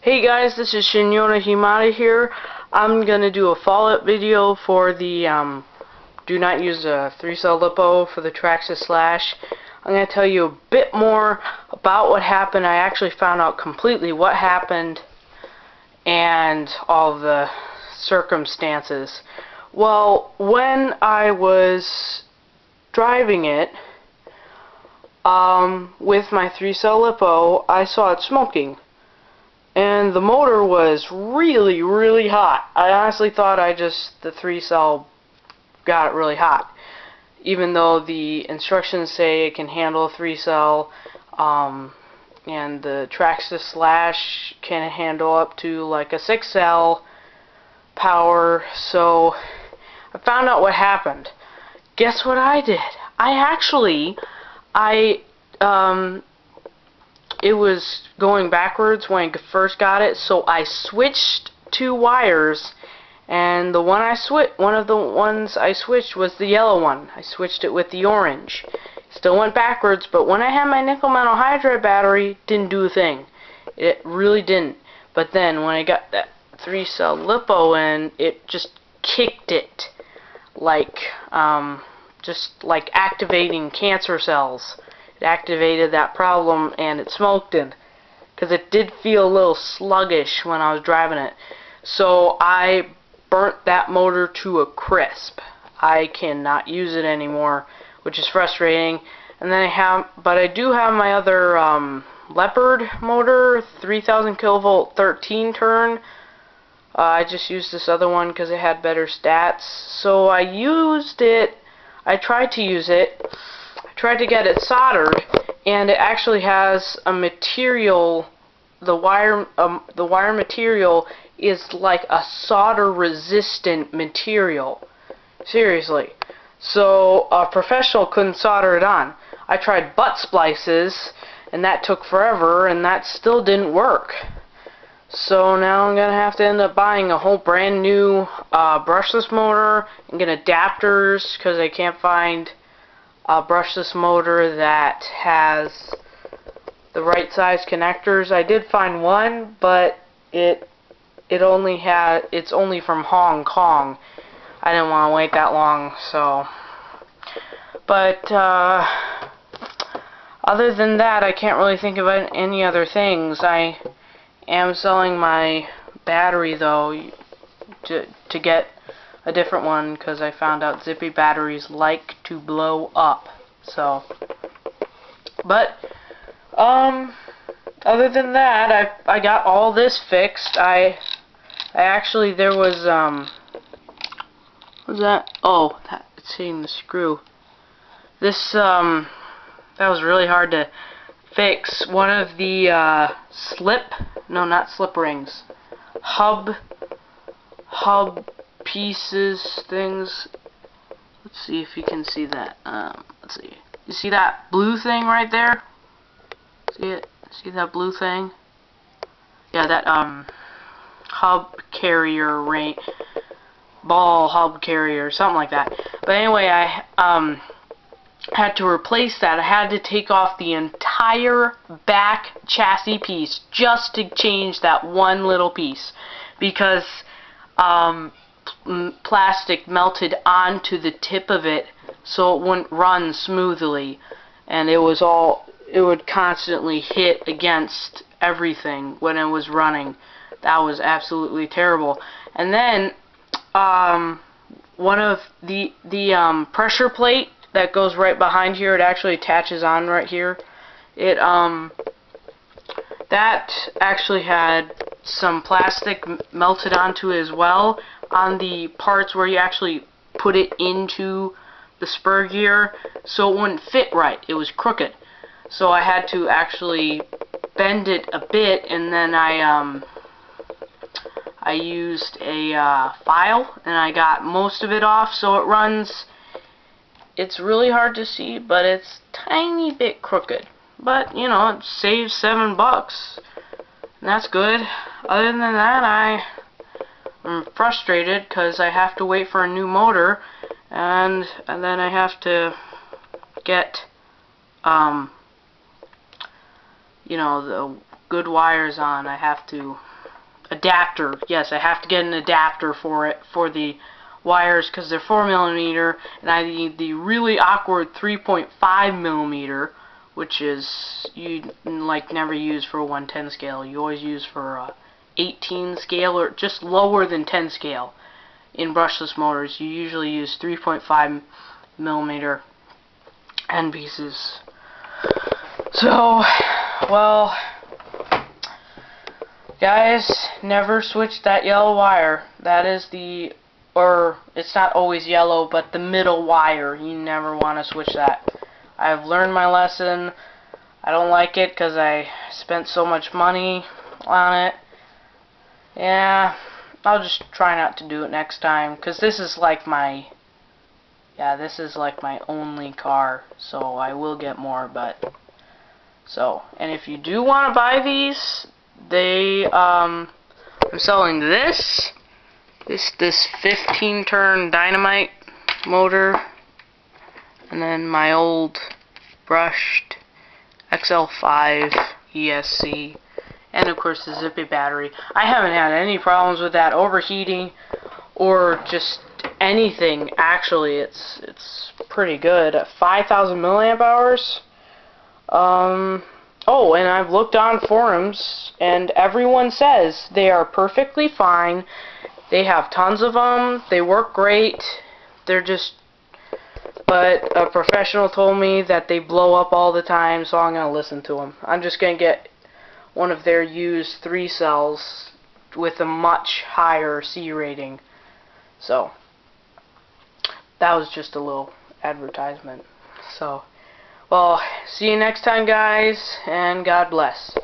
Hey guys, this is Shinyona Himata here. I'm gonna do a follow-up video for the do not use a 3-cell LiPo for the TRAXXAS Slash. I'm gonna tell you a bit more about what happened. I actually found out completely what happened and all the circumstances. Well, when I was driving it with my 3-cell LiPo, I saw it smoking. And the motor was really, really hot. I honestly thought the 3-cell got it really hot. Even though the instructions say it can handle a 3-cell, and the TRAXXAS Slash can handle up to like a 6-cell power. So I found out what happened. Guess what I did? It was going backwards when I first got it, so I switched two wires, and one of the ones I switched was the yellow one. I switched it with the orange. Still went backwards, but when I had my nickel metal hydride battery, it didn't do a thing. It really didn't. But then when I got that 3-cell LiPo in, it just kicked it, like just like activating cancer cells. It activated that problem, and it smoked in, because it did feel a little sluggish when I was driving it. So I burnt that motor to a crisp. I cannot use it anymore, which is frustrating. And then I do have my other Leopard motor, 3000 kilovolt 13 turn. I just used this other one because it had better stats. So I used it. I tried to use it. Tried to get it soldered, and it actually has a material. The wire material is like a solder resistant material. Seriously. So a professional couldn't solder it on. I tried butt splices, and that took forever, and that still didn't work. So now I'm gonna have to end up buying a whole brand new brushless motor and get adapters, because I can't find a brushless motor that has the right size connectors. I did find one, but it's only from Hong Kong. I didn't want to wait that long, so. But other than that, I can't really think of any other things. I am selling my battery though to get a different one, because I found out zippy batteries like to blow up. So, but other than that, I got all this fixed. I actually, there was what was that? Oh, it's hitting the screw. This that was really hard to fix. One of the not slip rings, hub pieces, things. Let's see if you can see that. Let's see. You see that blue thing right there? See it? See that blue thing? Yeah, that hub carrier ball hub carrier, something like that. But anyway, I had to replace that. I had to take off the entire back chassis piece just to change that one little piece, because plastic melted onto the tip of it, so it wouldn't run smoothly, and it would constantly hit against everything when it was running. That was absolutely terrible. And then one of the pressure plate that goes right behind here, it actually attaches on right here. That actually had some plastic melted onto it as well, on the parts where you actually put it into the spur gear, so it wouldn't fit right. It was crooked. So I had to actually bend it a bit, and then I used a file, and I got most of it off, so it runs. It's really hard to see, but it's tiny bit crooked. But, you know, it saves $7, and that's good. Other than that, I'm frustrated because I have to wait for a new motor, and then I have to get you know, the good wires on. I have to adapter. Yes, I have to get an adapter for it, for the wires, because they're 4mm, and I need the really awkward 3.5mm, which is you like never use for a 110 scale. You always use for a 18 scale or just lower than 10 scale. In brushless motors, you usually use 3.5mm end pieces. So, well, guys, never switch that yellow wire. That is the, or it's not always yellow, but the middle wire. You never want to switch that. I've learned my lesson. I don't like it because I spent so much money on it. Yeah, I'll just try not to do it next time, because this is like my, this is like my only car, so I will get more, but, so, and if you do want to buy these, I'm selling this 15-turn dynamite motor, and then my old brushed XL5 ESC, and of course the Zippy battery. I haven't had any problems with that overheating or just anything. Actually, it's pretty good. 5,000 milliamp hours. Oh, and I've looked on forums, and everyone says they are perfectly fine. They have tons of them. They work great. They're just, but a professional told me that they blow up all the time, so I'm gonna listen to them. I'm just gonna get one of their used 3 cells with a much higher C rating. So that was just a little advertisement. So, well, see you next time, guys, and God bless.